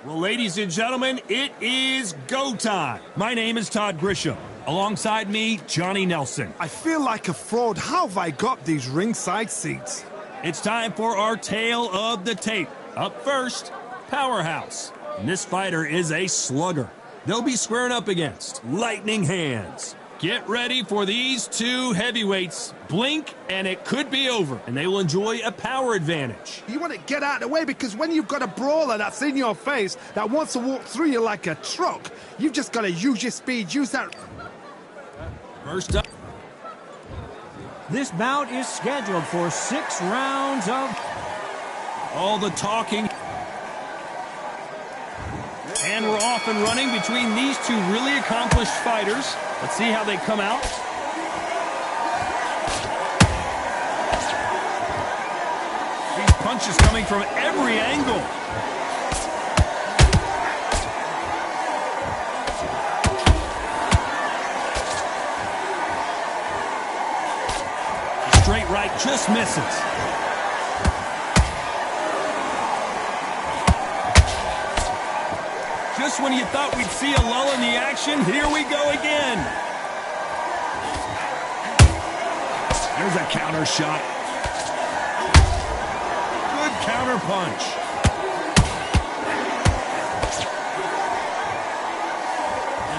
Well, ladies and gentlemen, it is go time. My name is Todd Grisham. Alongside me, Johnny Nelson. I feel like a fraud. How have I got these ringside seats? It's time for our tale of the tape. Up first, Powerhouse. And this fighter is a slugger. They'll be squaring up against Lightning Hands. Get ready for these two heavyweights. Blink, and it could be over. And they will enjoy a power advantage. You want to get out of the way because when you've got a brawler that's in your face that wants to walk through you like a truck, you've just got to use your speed, use that. First up. This bout is scheduled for 6 rounds of all the talking. And we're off and running between these two really accomplished fighters. Let's see how they come out. These punches coming from every angle. The straight right just misses. Just when you thought we'd see a lull in the action, here we go again. There's a counter shot. Good counter punch.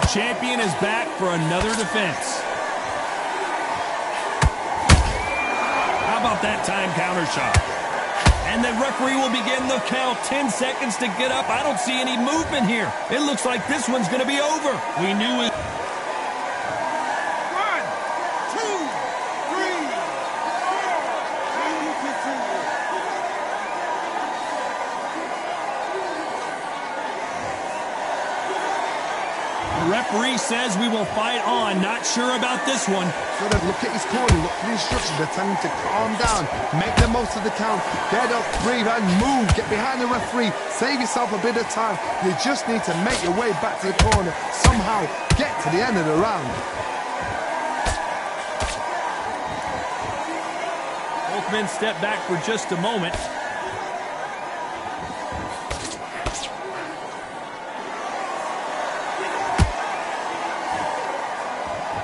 The champion is back for another defense. How about that time counter shot? And the referee will begin the count. 10 seconds to get up. I don't see any movement here. It looks like this one's going to be over. We knew it. 1, 2, 3, 4. And you continue. The referee says we will fight on. Not sure about this one. Got to look at his corner, look for the instructions. They're telling him to calm down, make the most of the count, get up, breathe, and move. Get behind the referee, save yourself a bit of time. You just need to make your way back to the corner. Somehow get to the end of the round. Both men step back for just a moment.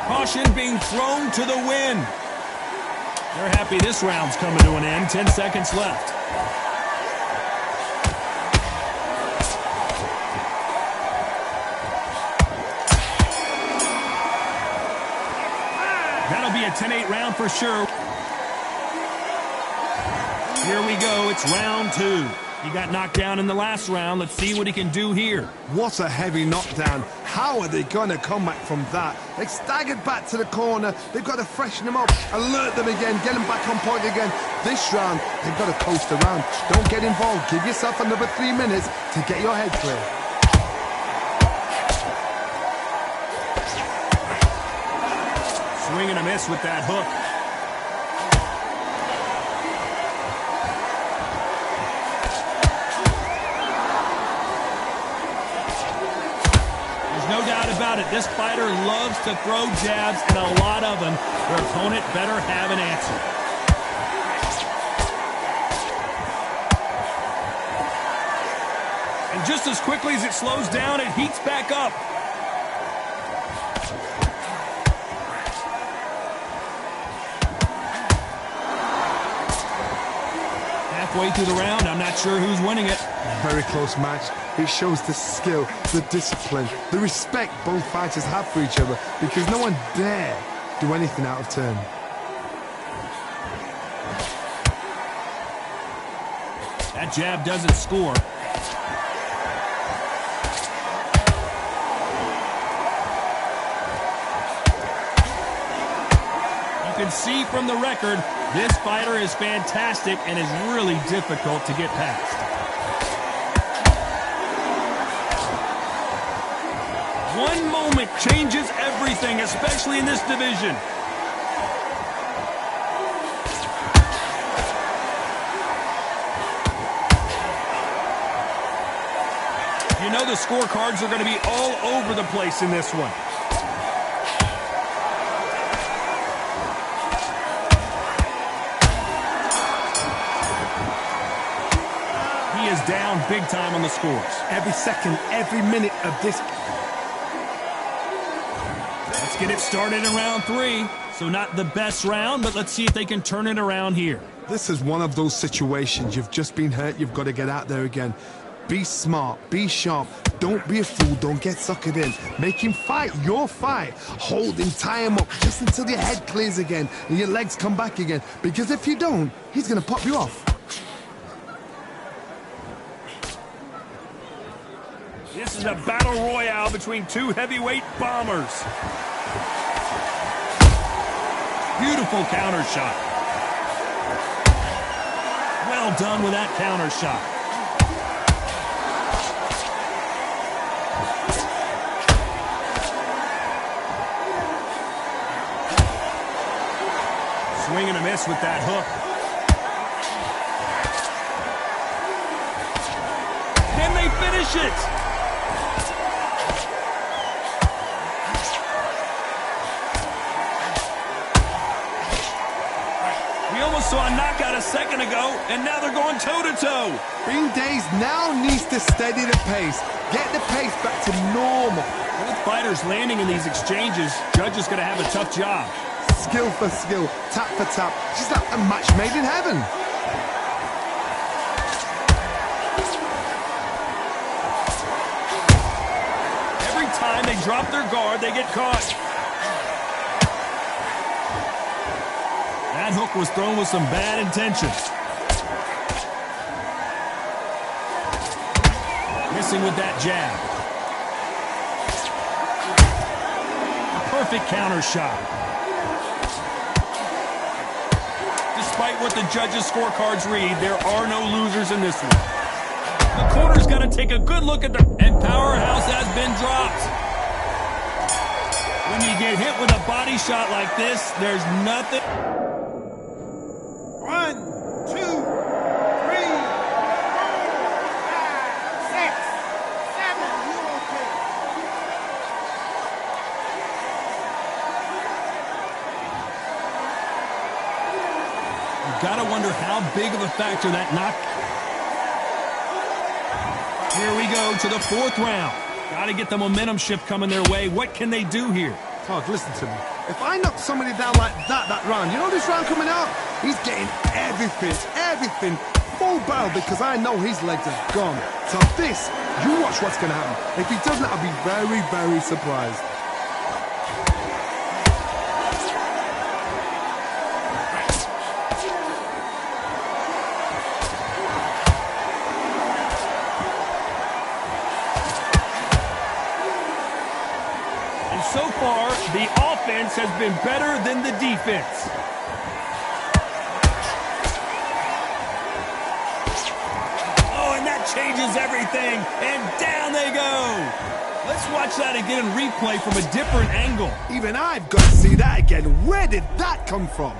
Caution being thrown to the wind. They're happy this round's coming to an end. 10 seconds left. That'll be a 10-8 round for sure. Here we go. It's round 2. He got knocked down in the last round. Let's see what he can do here. What a heavy knockdown. How are they going to come back from that? They staggered back to the corner. They've got to freshen them up, alert them again, get them back on point again. This round, they've got to coast around. Don't get involved. Give yourself another 3 minutes to get your head clear. Swing and a miss with that hook. No doubt about it, this fighter loves to throw jabs, and a lot of them. Their opponent better have an answer. And just as quickly as it slows down, it heats back up. Halfway through the round, I'm not sure who's winning it. Very close match. It shows the skill, the discipline, the respect both fighters have for each other because no one dare do anything out of turn. That jab doesn't score. You can see from the record, this fighter is fantastic and is really difficult to get past. One moment changes everything, especially in this division. You know the scorecards are going to be all over the place in this one. He is down big time on the scores. Every second, every minute of this. Let's get it started in round 3. So not the best round, but let's see if they can turn it around here. This is one of those situations. You've just been hurt. You've got to get out there again. Be smart. Be sharp. Don't be a fool. Don't get suckered in. Make him fight your fight. Hold him. Tie him up just until your head clears again and your legs come back again. Because if you don't, he's going to pop you off. This is a battle royale between two heavyweight bombers. Beautiful counter shot. Well done with that counter shot. Swing and a miss with that hook. Can they finish it? We almost saw a knockout a second ago, and now they're going toe-to-toe. Bean Days now needs to steady the pace. Get the pace back to normal. Both fighters landing in these exchanges, Judge is going to have a tough job. Skill for skill, tap for tap. She's like a match made in heaven. Every time they drop their guard, they get caught. That hook was thrown with some bad intentions. Missing with that jab. A perfect counter shot. Despite what the judges' scorecards read, there are no losers in this one. The corner's got to take a good look at the... And Powerhouse has been dropped. When you get hit with a body shot like this, there's nothing... 1, 2, 3, 4, 5, 6, 7. You okay? Gotta wonder how big of a factor that knock. Here we go to the 4th round. Gotta get the momentum shift coming their way. What can they do here? Todd, listen to me. If I knock somebody down like that round, you know this round coming out? He's getting everything full barrel because I know his legs are gone. So this, you watch what's going to happen. If he doesn't, I'll be very, very surprised. So far, the offense has been better than the defense. Oh, and that changes everything. And down they go. Let's watch that again in replay from a different angle. Even I've got to see that again. Where did that come from?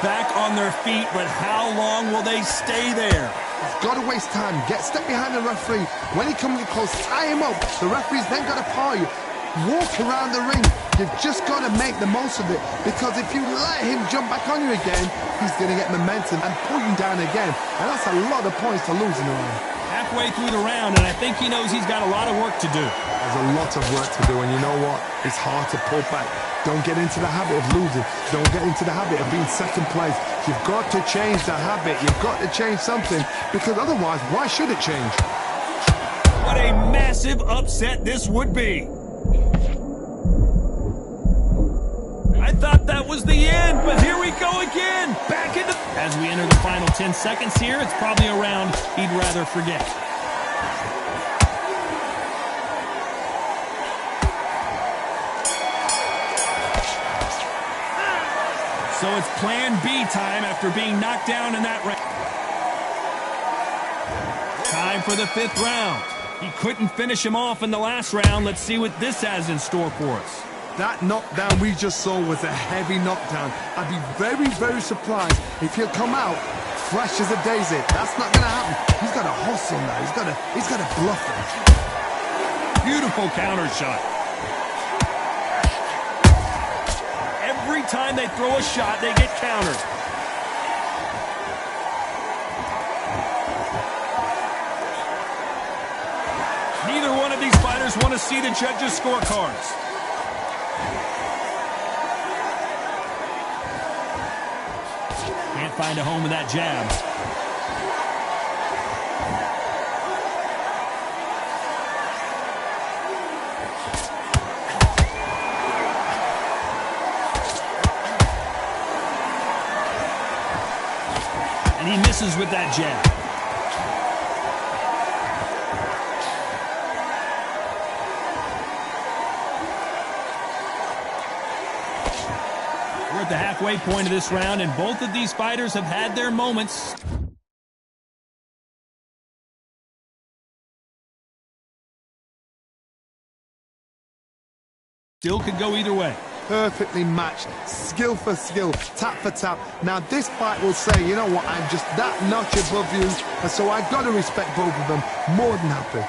Back on their feet, but how long will they stay there? He's got to waste time. Step behind the referee. When he comes in close, tie him up. The referee's then got to paw you. Walk around the ring. You've just got to make the most of it, because if you let him jump back on you again, he's going to get momentum and pull you down again. And that's a lot of points to lose in a round. Halfway through the round, and I think he knows he's got a lot of work to do. There's a lot of work to do, and you know what? It's hard to pull back. Don't get into the habit of losing. Don't get into the habit of being second place. You've got to change the habit. You've got to change something, because otherwise, why should it change? What a massive upset this would be. I thought that was the end, but here we go again. Back into... As we enter the final 10 seconds here, it's probably a round he'd rather forget. So it's plan B time after being knocked down in that round. Time for the 5th round. He couldn't finish him off in the last round. Let's see what this has in store for us. That knockdown we just saw was a heavy knockdown. I'd be very, very surprised if he'll come out fresh as a daisy. That's not going to happen. He's got to hustle now. He's got to bluff him. Beautiful counter shot. Every time they throw a shot, they get countered. Neither one of these fighters want to see the judges' scorecards. Can't find a home with that jab. And he misses with that jab. We're at the halfway point of this round, and both of these fighters have had their moments. Still could go either way. Perfectly matched, skill for skill, tap for tap. Now this fight will say, you know what, I'm just that notch above you, and so I've got to respect both of them. More than happy.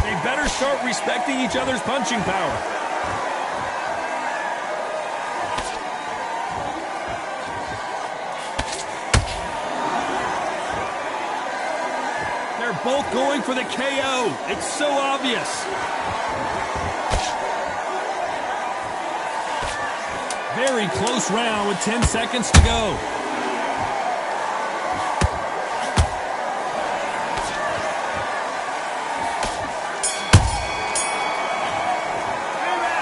They better start respecting each other's punching power. They're both going for the KO. It's so obvious. Very close round with 10 seconds to go.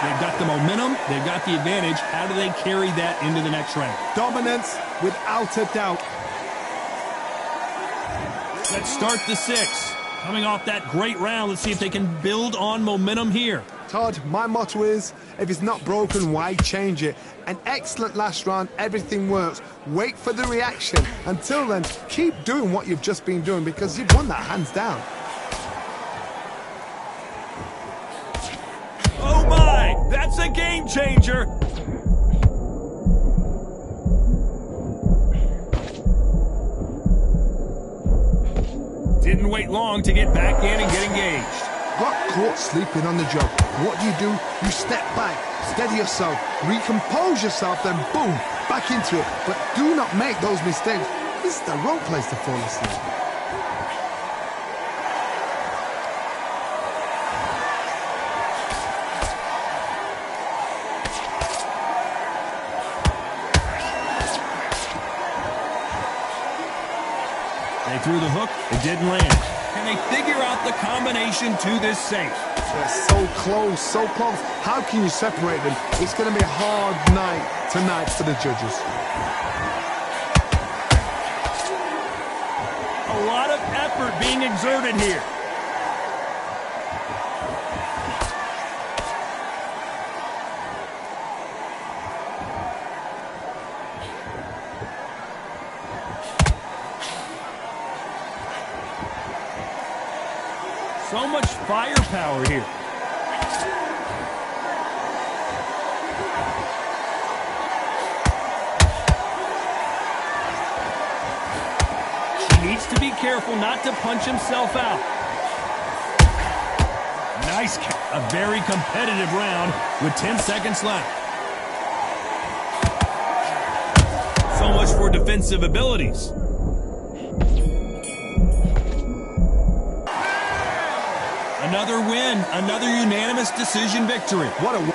They've got the momentum. They've got the advantage. How do they carry that into the next round? Dominance, without a doubt. Let's start the sixth. Coming off that great round, let's see if they can build on momentum here. Todd, my motto is, if it's not broken, why change it? An excellent last round, everything works. Wait for the reaction. Until then, keep doing what you've just been doing because you've won that hands down. Oh my, that's a game changer. Didn't wait long to get back in and get engaged. Got caught sleeping on the job. What do? You step back, steady yourself, recompose yourself, then boom, back into it. But do not make those mistakes. This is the wrong place to fall asleep. They threw the hook, it didn't land. Can they figure out the combination to this safe? They're so close, so close. How can you separate them? It's going to be a hard night tonight for the judges. A lot of effort being exerted here. So much firepower here. He needs to be careful not to punch himself out. Nice. A very competitive round with 10 seconds left. So much for defensive abilities. Another win, another unanimous decision victory. What a...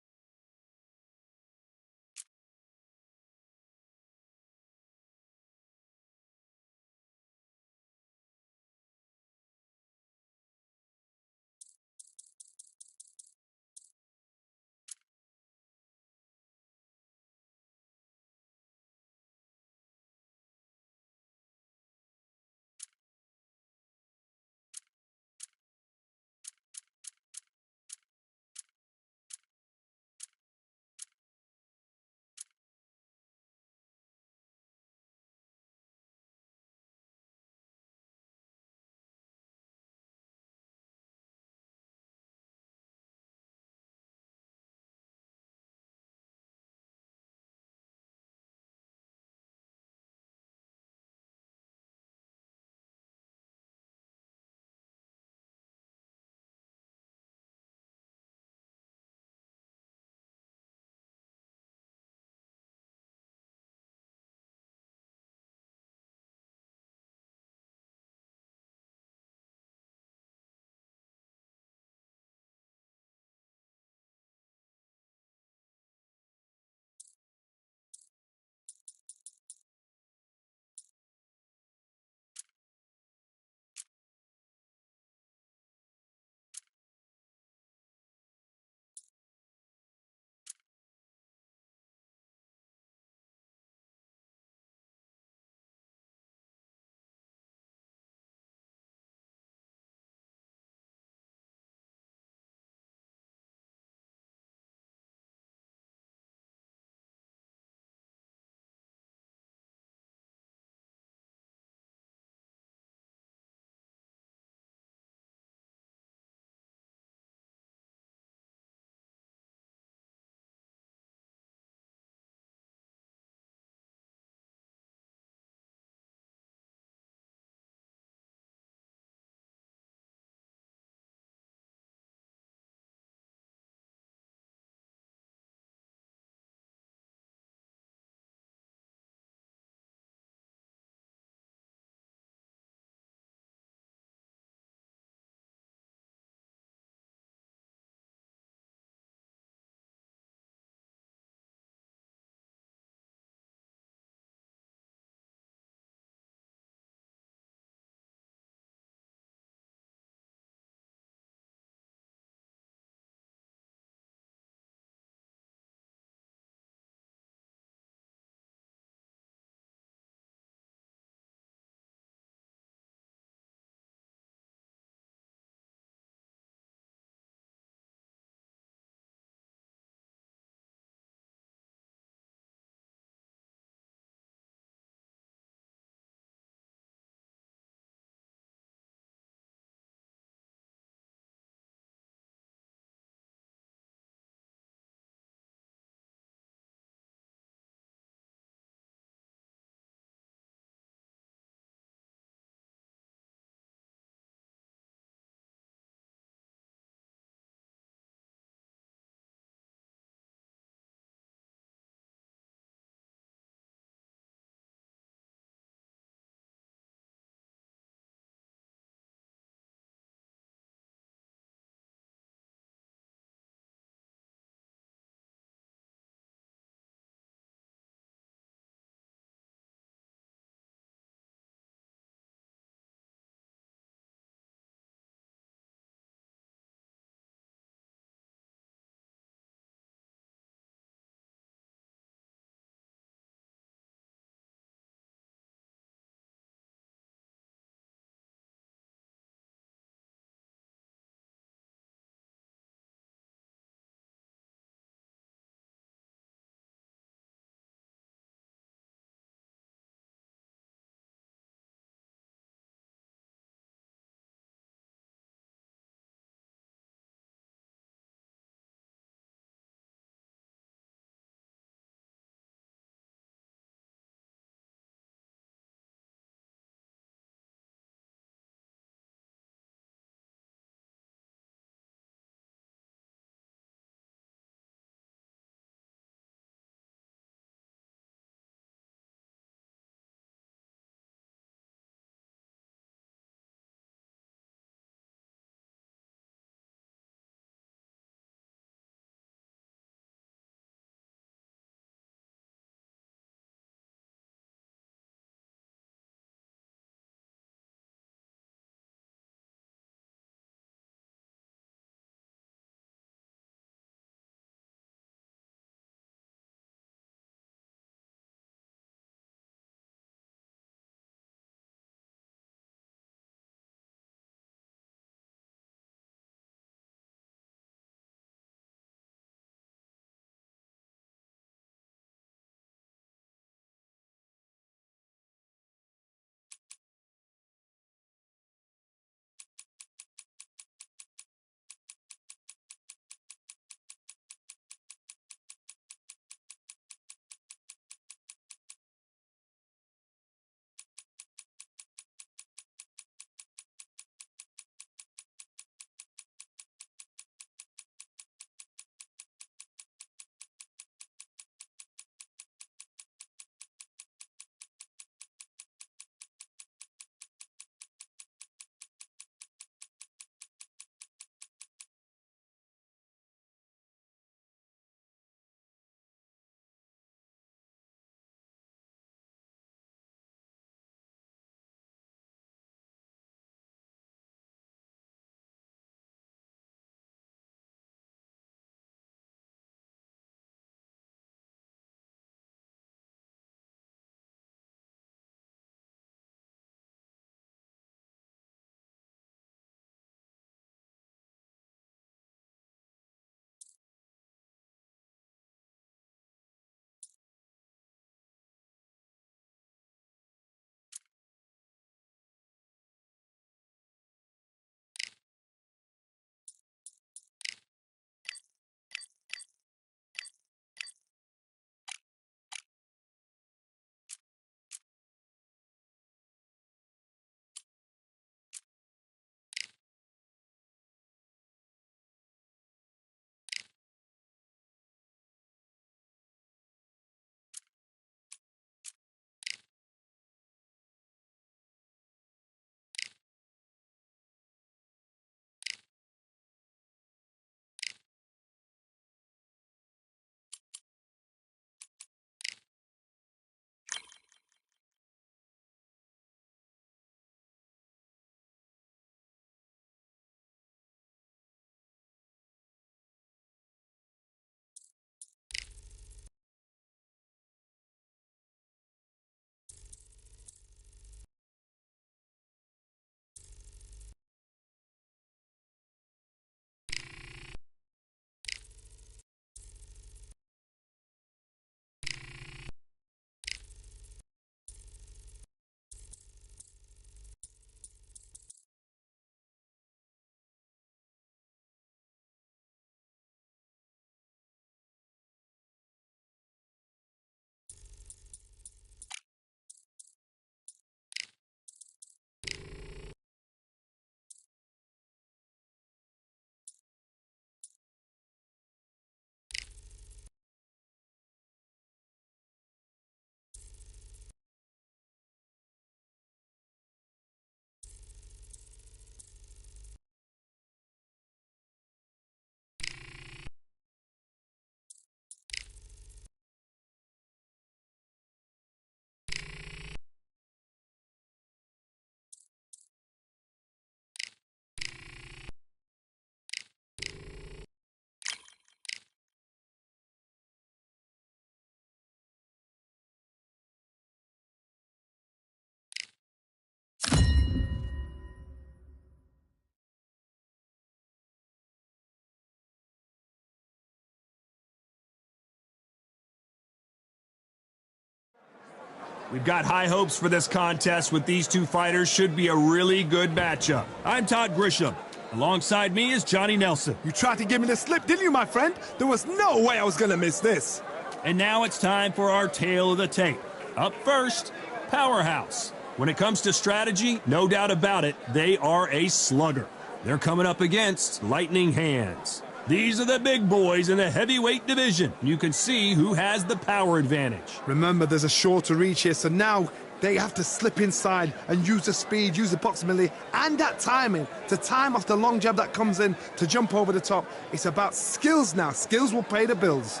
We've got high hopes for this contest with these two fighters. Should be a really good matchup. I'm Todd Grisham. Alongside me is Johnny Nelson. You tried to give me the slip, didn't you, my friend? There was no way I was going to miss this. And now it's time for our tale of the tape. Up first, Powerhouse. When it comes to strategy, no doubt about it, they are a slugger. They're coming up against Lightning Hands. These are the big boys in the heavyweight division. You can see who has the power advantage. Remember, there's a shorter reach here, so now they have to slip inside and use the speed, use the proximity, and that timing to time off the long jab that comes in to jump over the top. It's about skills now. Skills will pay the bills.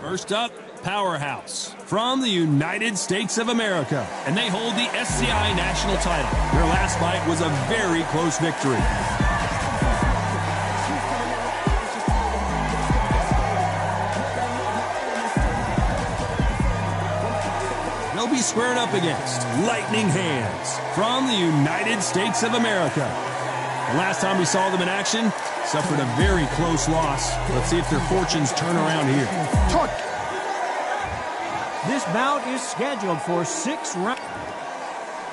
First up, Powerhouse from the United States of America, and they hold the SCI national title. Their last fight was a very close victory. They'll be squaring up against Lightning Hands from the United States of America. The last time we saw them in action, suffered a very close loss. Let's see if their fortunes turn around here. Todd. This bout is scheduled for 6 rounds.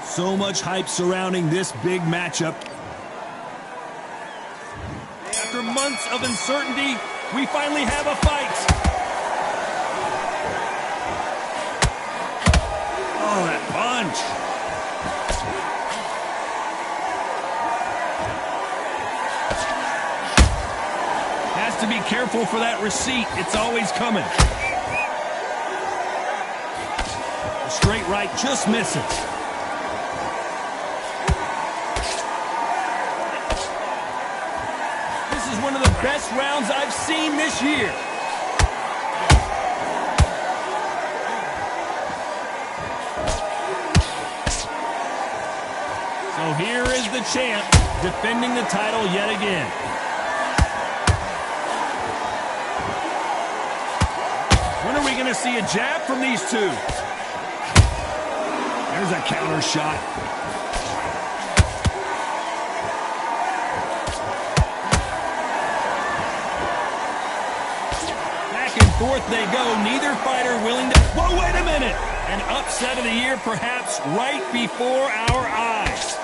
So much hype surrounding this big matchup. After months of uncertainty, we finally have a fight. Oh, that punch. Has to be careful for that receipt. It's always coming. The straight right just misses. This is one of the best rounds I've seen this year. So here is the champ defending the title yet again. When are we going to see a jab from these two? There's a counter shot. Back and forth they go. Neither fighter willing to... Whoa, wait a minute! An upset of the year perhaps right before our eyes.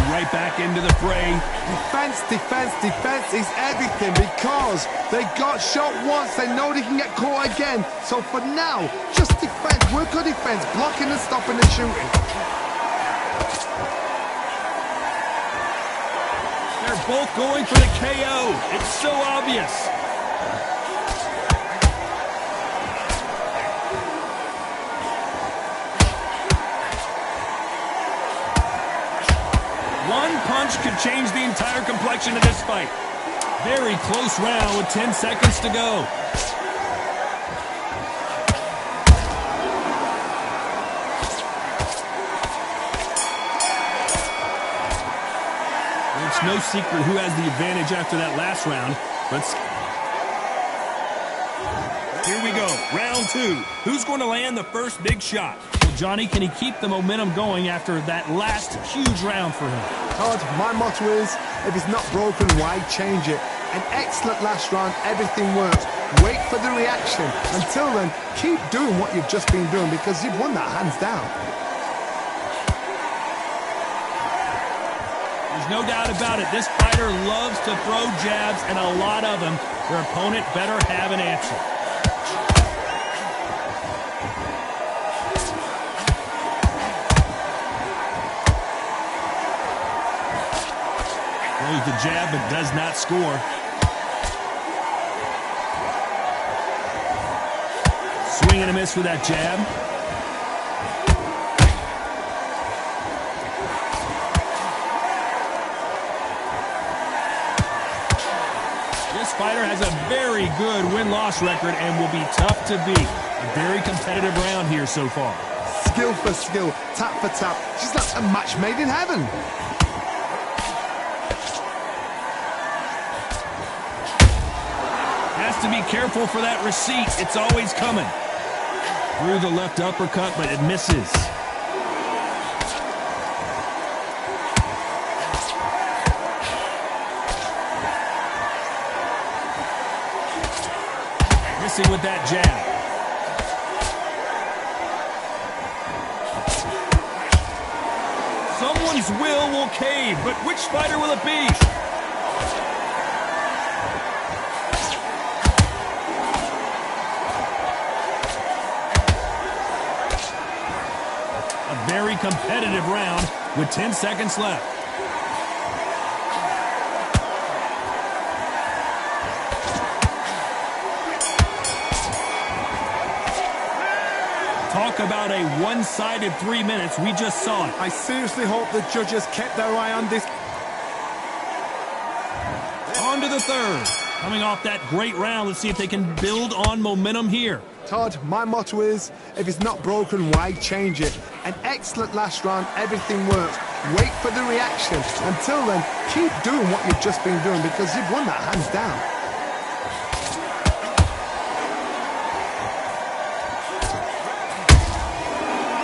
Right back into the fray. Defense, defense, defense is everything because they got shot once. They know they can get caught again. So for now, just defense. Work on defense. Blocking and stopping the shooting. They're both going for the KO. It's so obvious. One punch could change the entire complexion of this fight. Very close round with 10 seconds to go. It's no secret who has the advantage after that last round. Here we go, round 2. Who's going to land the first big shot? Well, Johnny, can he keep the momentum going after that last huge round for him? Todd, my motto is, if it's not broken, why change it? An excellent last round, everything works. Wait for the reaction. Until then, keep doing what you've just been doing because you've won that hands down. There's no doubt about it. This fighter loves to throw jabs, and a lot of them. Their opponent better have an answer. Throws the jab, but does not score. Swing and a miss with that jab. This fighter has a very good win-loss record and will be tough to beat. A very competitive round here so far. Skill for skill, tap for tap. She's like a match made in heaven. Has to be careful for that receipt. It's always coming. Through the left uppercut, but it misses. missing with that jab. Someone's will cave, but which fighter will it be? A very competitive round with 10 seconds left. Talk about a one-sided 3 minutes. We just saw it. I seriously hope the judges kept their eye on this. On to the third. Coming off that great round, let's see if they can build on momentum here. Todd, my motto is, if it's not broken, why change it? An excellent last round, everything works. Wait for the reaction. Until then, keep doing what you've just been doing because you've won that hands down.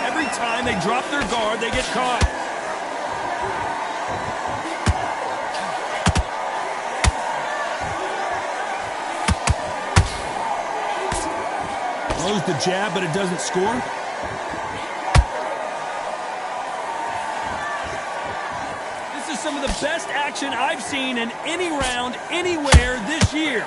Every time they drop their guard, they get caught. Throws the jab, but it doesn't score. This is some of the best action I've seen in any round, anywhere this year.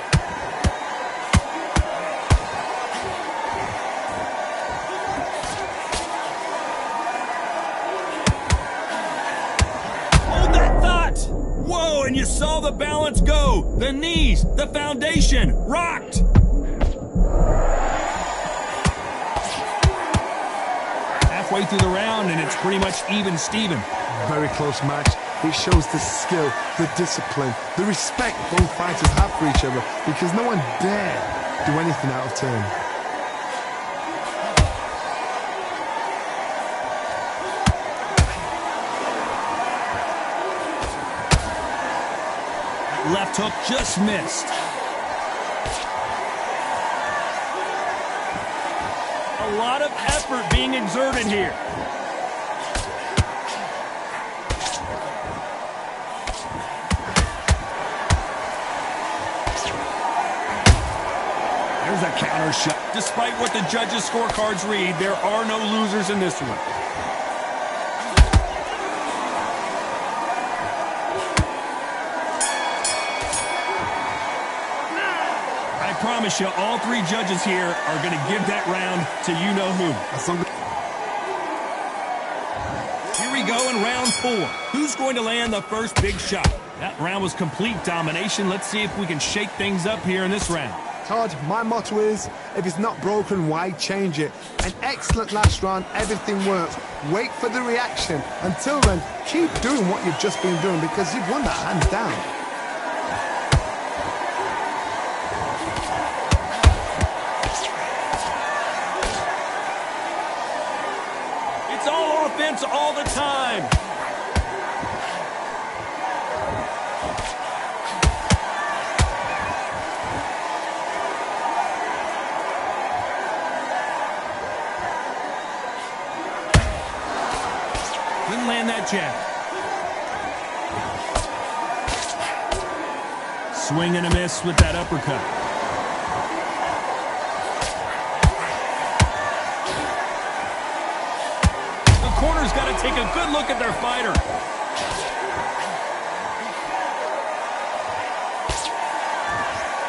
Hold that thought. Whoa, and you saw the balance go. The knees, the foundation, rocked. Halfway through the round, and it's pretty much even Steven. Very close match. It shows the skill, the discipline, the respect both fighters have for each other because no one dare do anything out of turn. Left hook just missed. A lot of effort being exerted here. There's a counter shot. Despite what the judges' scorecards read, there are no losers in this one. I promise you, all three judges here are going to give that round to you-know-who. Here we go in round 4. Who's going to land the first big shot? That round was complete domination. Let's see if we can shake things up here in this round. Todd, my motto is, if it's not broken, why change it? An excellent last round, everything works. Wait for the reaction. Until then, keep doing what you've just been doing because you've won that hands down. It's all offense all the time. Didn't land that jab. Swing and a miss with that uppercut. The corner's got to take a good look at their fighter.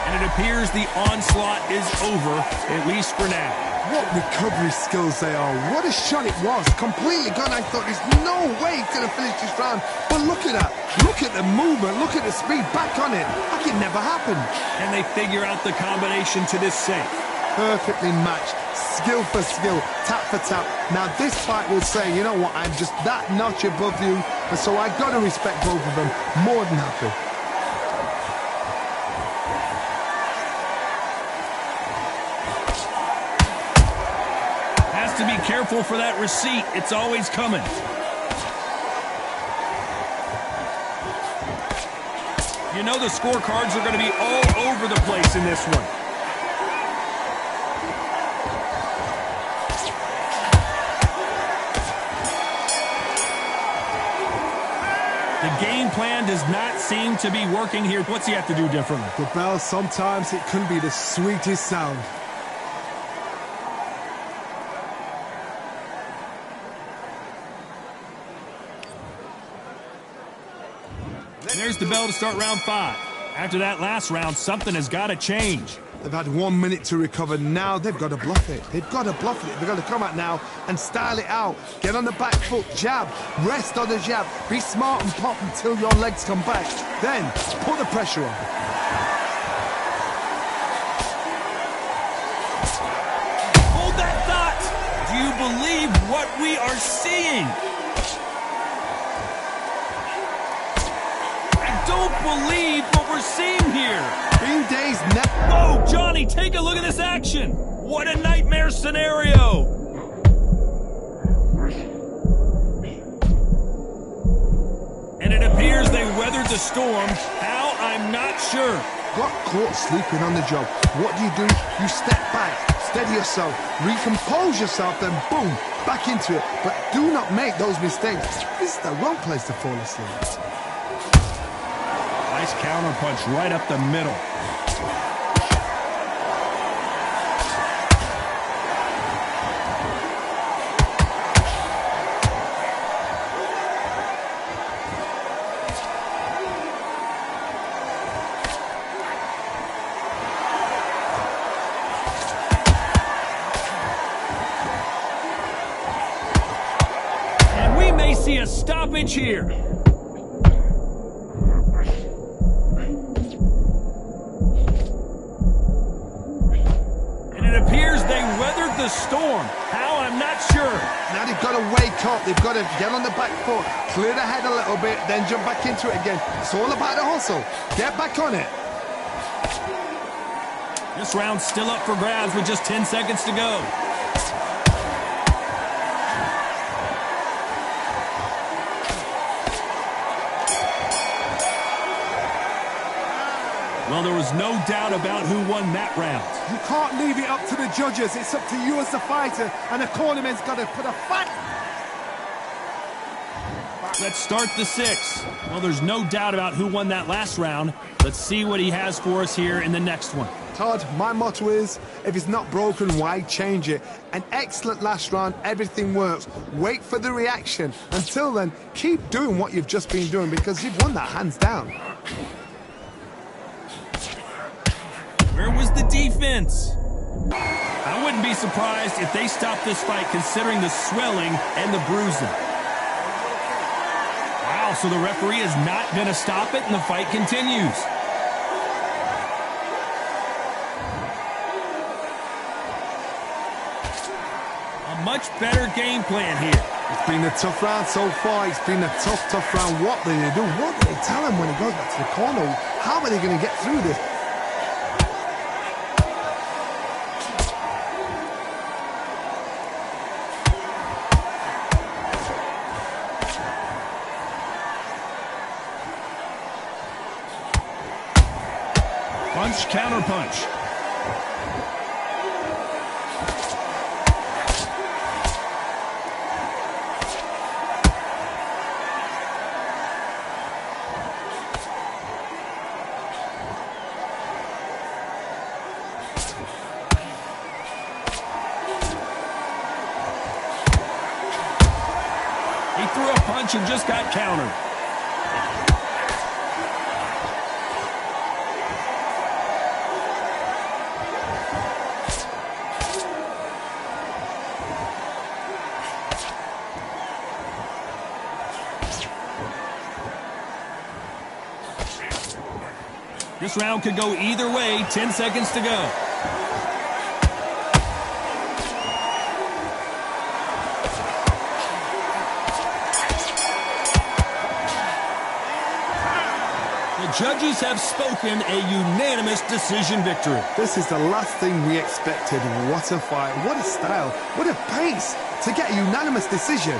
And it appears the onslaught is over, at least for now. What recovery skills they are. What a shot it was. Completely gone. I thought there's no way he's going to finish this round. But look at that. Look at the movement. Look at the speed. Back on it. Like it never happened. And they figure out the combination to this safe. Perfectly matched. Skill for skill. Tap for tap. Now this fight will say, you know what, I'm just that notch above you. And so I got to respect both of them. More than happy. To be careful for that receipt. It's always coming. You know the scorecards are going to be all over the place in this one. The game plan does not seem to be working here. What's he have to do differently? The bell, sometimes it can be the sweetest sound. There's the bell to start round 5. After that last round, something has got to change. They've had 1 minute to recover. Now they've got to bluff it. They've got to bluff it. They've got to come out now and style it out. Get on the back foot, jab, rest on the jab. Be smart and pop until your legs come back. Then put the pressure on. Hold that thought. Do you believe what we are seeing? I don't believe what we're seeing here. Being dazed now. Whoa, Johnny, take a look at this action. What a nightmare scenario. And it appears they weathered the storm. How? I'm not sure. Got caught sleeping on the job. What do? You step back, steady yourself, recompose yourself, then boom, back into it. But do not make those mistakes. This is the wrong place to fall asleep. Nice counter punch right up the middle. And we may see a stoppage here. The storm. How? I'm not sure. Now they've got to wake up. They've got to get on the back foot, clear the head a little bit, then jump back into it again. It's all about the hustle. Get back on it. This round's still up for grabs with just 10 seconds to go. Well, there was no doubt about who won that round. You can't leave it up to the judges. It's up to you as the fighter, and the cornerman's got to put a fight. Let's start the 6. Well, there's no doubt about who won that last round. Let's see what he has for us here in the next one. Todd, my motto is, if it's not broken, why change it? An excellent last round, everything works. Wait for the reaction. Until then, keep doing what you've just been doing because you've won that hands down. Where was the defense? I wouldn't be surprised if they stopped this fight considering the swelling and the bruising. Wow, so the referee is not going to stop it and the fight continues. A much better game plan here. It's been a tough round so far. It's been a tough round. What do they do? What do they tell him when he goes back to the corner? How are they going to get through this? Punch, counter punch. He threw a punch and just got countered. This round could go either way. 10 seconds to go. The judges have spoken, a unanimous decision victory. This is the last thing we expected. What a fight. What a style. What a pace to get a unanimous decision.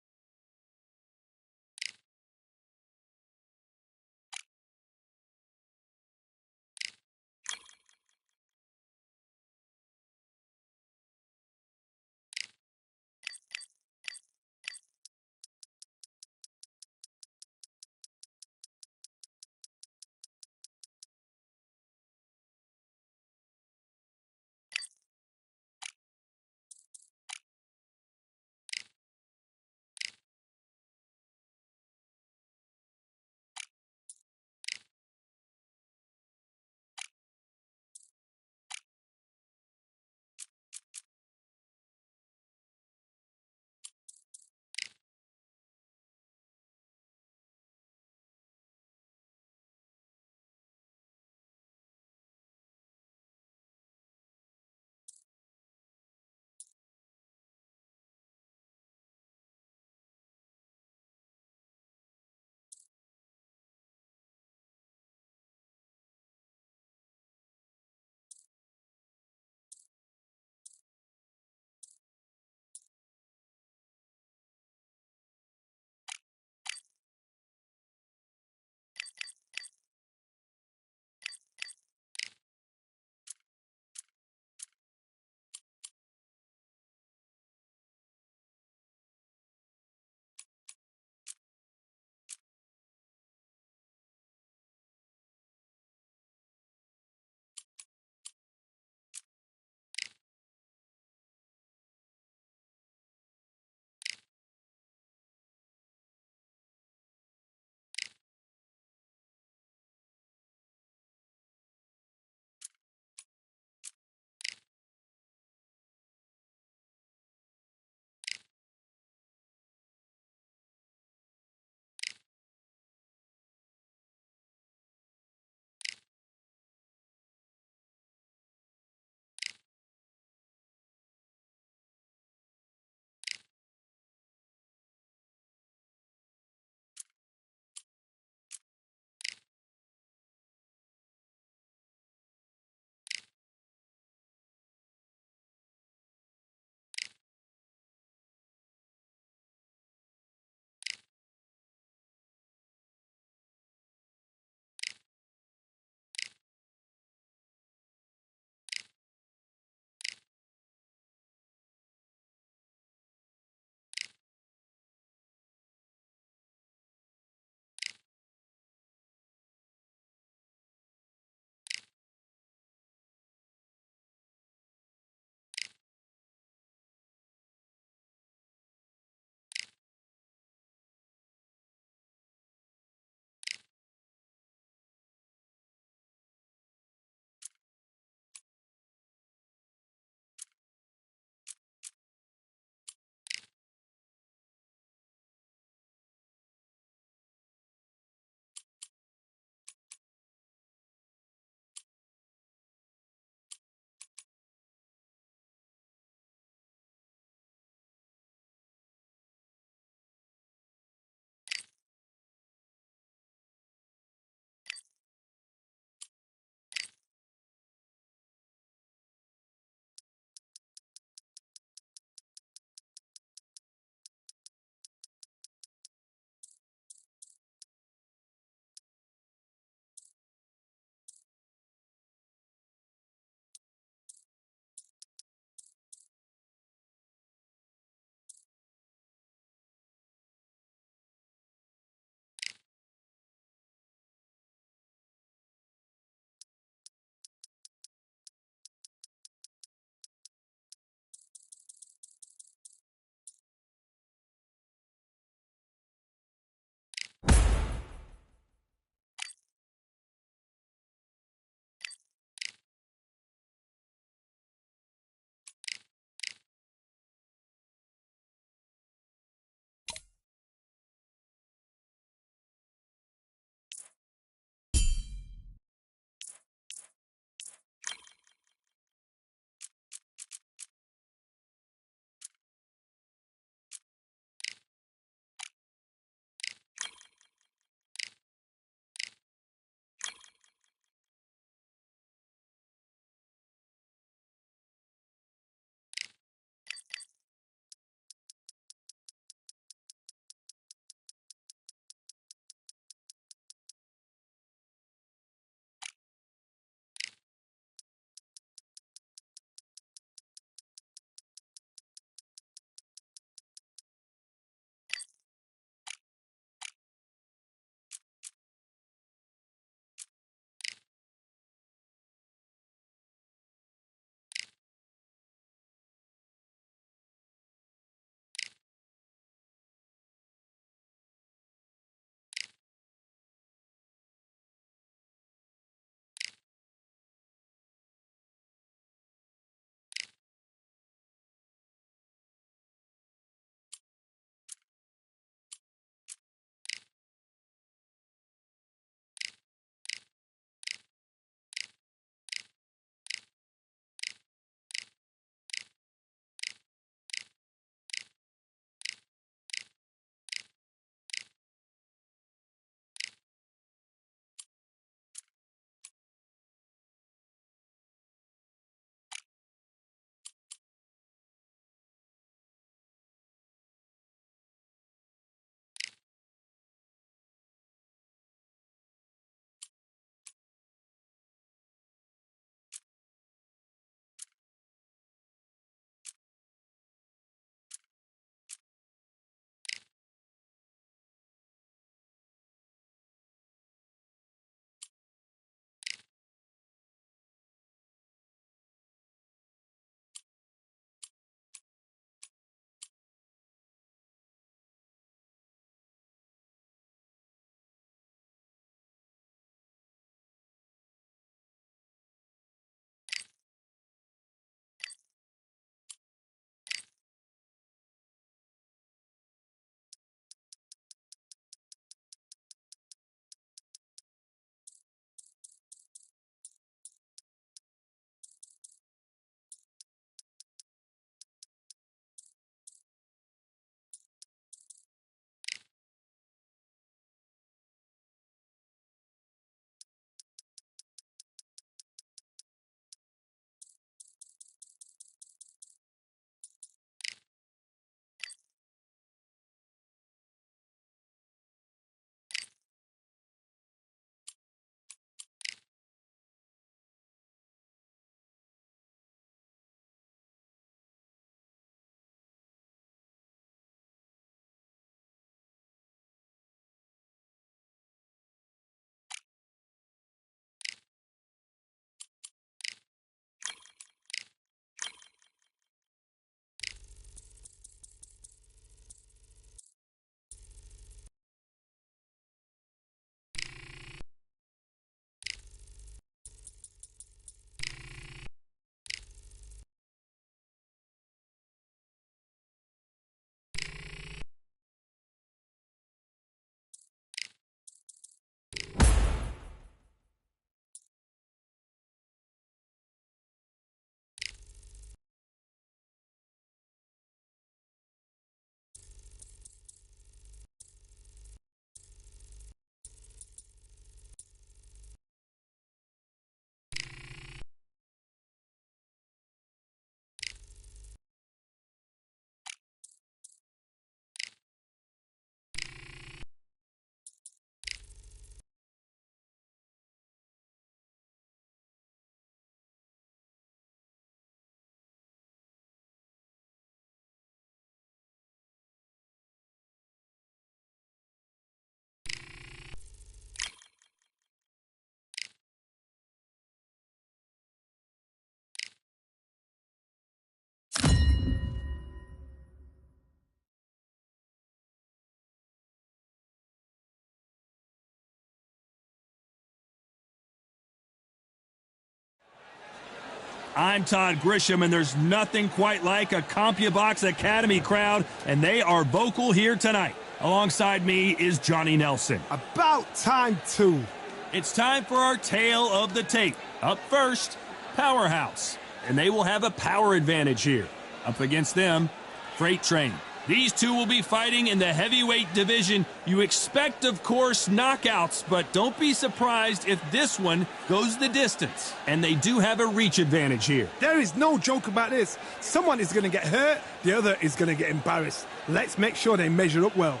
I'm Todd Grisham, and there's nothing quite like a CompuBox Academy crowd, and they are vocal here tonight. Alongside me is Johnny Nelson. About time, too. It's time for our tale of the tape. Up first, Powerhouse, and they will have a power advantage here. Up against them, Freight Train. These two will be fighting in the heavyweight division. You expect, of course, knockouts, but don't be surprised if this one goes the distance. And they do have a reach advantage here. There is no joke about this. Someone is going to get hurt, the other is going to get embarrassed. Let's make sure they measure up well.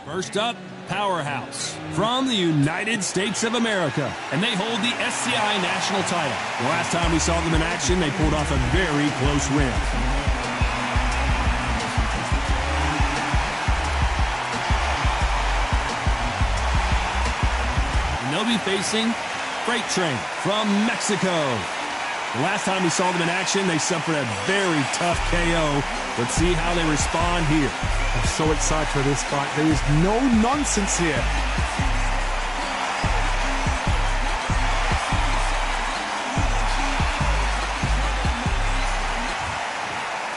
First up, Powerhouse from the United States of America, and they hold the SCI national title. The last time we saw them in action, they pulled off a very close win. And they'll be facing Freight Train from Mexico. The last time we saw them in action, they suffered a very tough KO. Let's see how they respond here. I'm so excited for this fight. There is no nonsense here.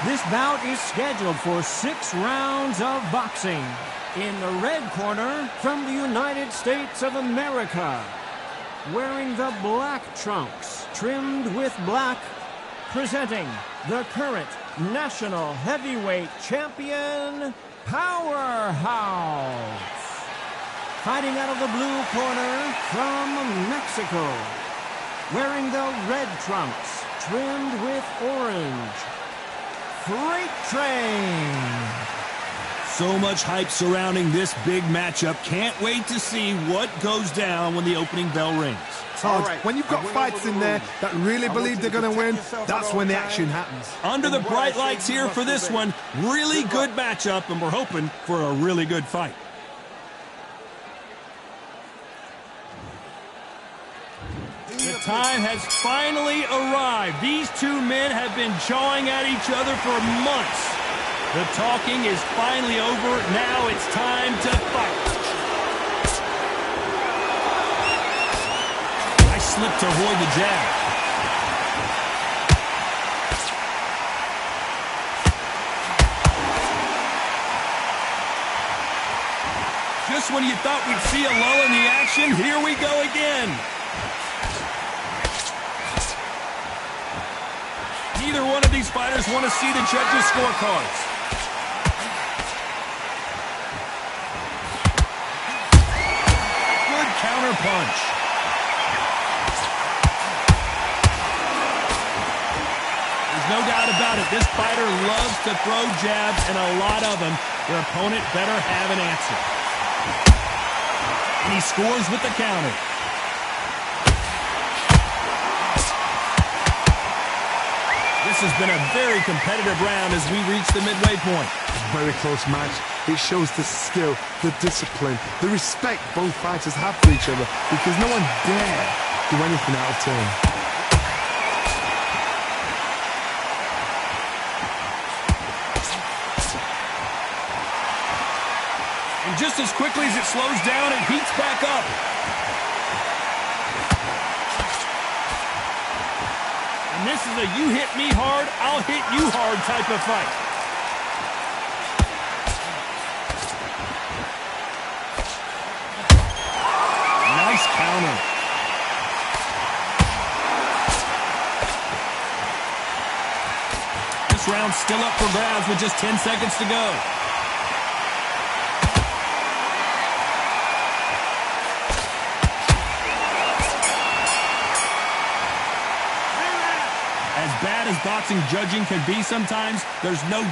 This bout is scheduled for 6 rounds of boxing. In the red corner, from the United States of America, wearing the black trunks, trimmed with black, presenting the current national heavyweight champion, Powerhouse. Fighting out of the blue corner from Mexico, wearing the red trunks, trimmed with orange, Freight Train. So much hype surrounding this big matchup. Can't wait to see what goes down when the opening bell rings. Todd, when you've got fighters in there that really believe they're going to win, that's when the action happens. Under the bright lights here for this one, really good matchup, and we're hoping for a really good fight. The time has finally arrived. These two men have been jawing at each other for months. The talking is finally over. Now it's time to fight. I slipped to avoid the jab. Just when you thought we'd see a lull in the action, here we go again. Neither one of these fighters want to see the judges' scorecards. Good counter punch. There's no doubt about it. This fighter loves to throw jabs, and a lot of them. Their opponent better have an answer. And he scores with the counter. This has been a very competitive round as we reach the midway point. Very close match. It shows the skill, the discipline, the respect both fighters have for each other, because no one dare do anything out of turn. And just as quickly as it slows down, it heats back up. And this is a you hit me hard, I'll hit you hard type of fight. Nice counter. This round's still up for grabs with just 10 seconds to go. As bad as boxing judging can be sometimes, there's no...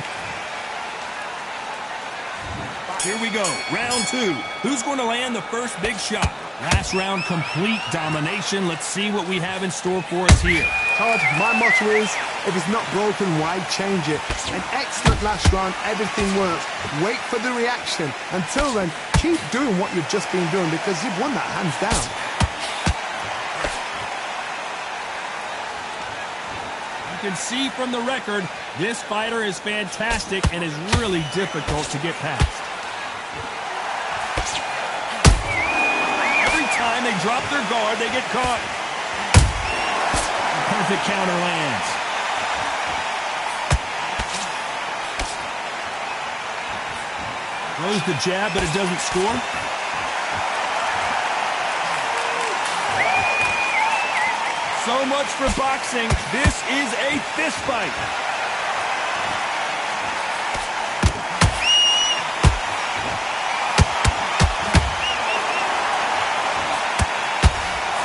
Here we go, round 2. Who's going to land the first big shot? Last round, complete domination. Let's see what we have in store for us here. Todd, my motto is, if it's not broken, why change it? An excellent last round, everything works. Wait for the reaction. Until then, keep doing what you've just been doing, because you've won that hands down. You can see from the record, this fighter is fantastic and is really difficult to get past. Every time they drop their guard, they get caught. Perfect counter lands. Throws the jab, but it doesn't score. So much for boxing. This is a fist fight.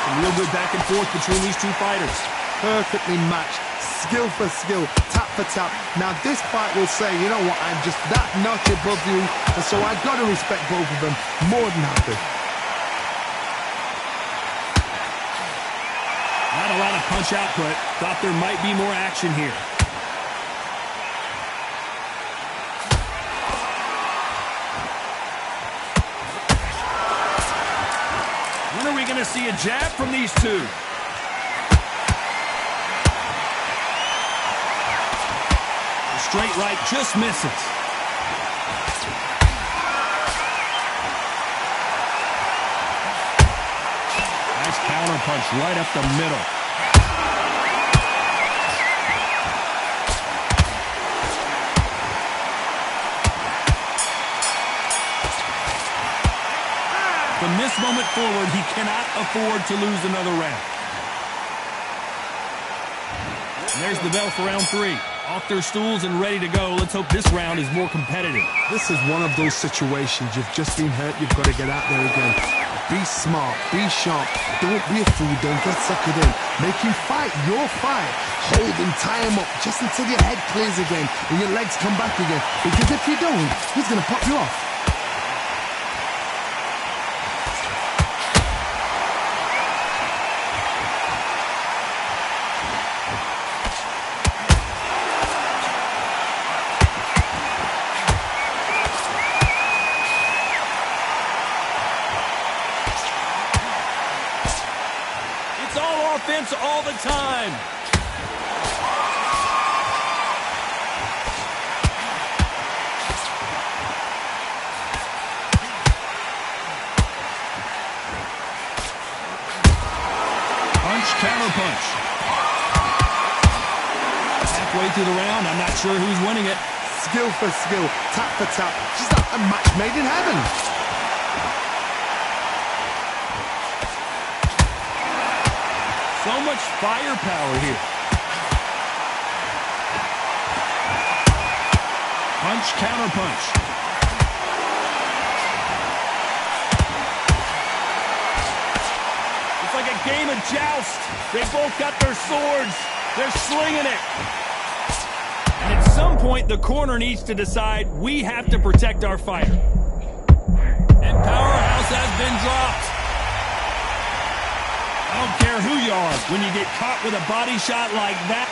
Some real good back and forth between these two fighters. Perfectly matched, skill for skill, tap for tap. Now this fight will say, you know what, I'm just that notch above you, and so I've got to respect both of them more than happy. Not a lot of punch output. Thought there might be more action here. When are we going to see a jab from these two? The straight right just misses. Nice counter punch right up the middle. From this moment forward, he cannot afford to lose another round. And there's the bell for round 3. Off their stools and ready to go. Let's hope this round is more competitive. This is one of those situations. You've just been hurt. You've got to get out there again. Be smart. Be sharp. Don't be a fool. Don't get suckered in. Make him fight your fight. Hold him, tie him up just until your head clears again and your legs come back again. Because if you don't, he's going to pop you off. Offense all the time. Punch, counter punch. Halfway through the round, I'm not sure who's winning it. Skill for skill, tap for tap. Just like a match made in heaven. So much firepower here. Punch, counter punch. It's like a game of joust. They both got their swords. They're slinging it. And at some point, the corner needs to decide we have to protect our fighter. And Powerhouse has been dropped. I don't care who you are, when you get caught with a body shot like that.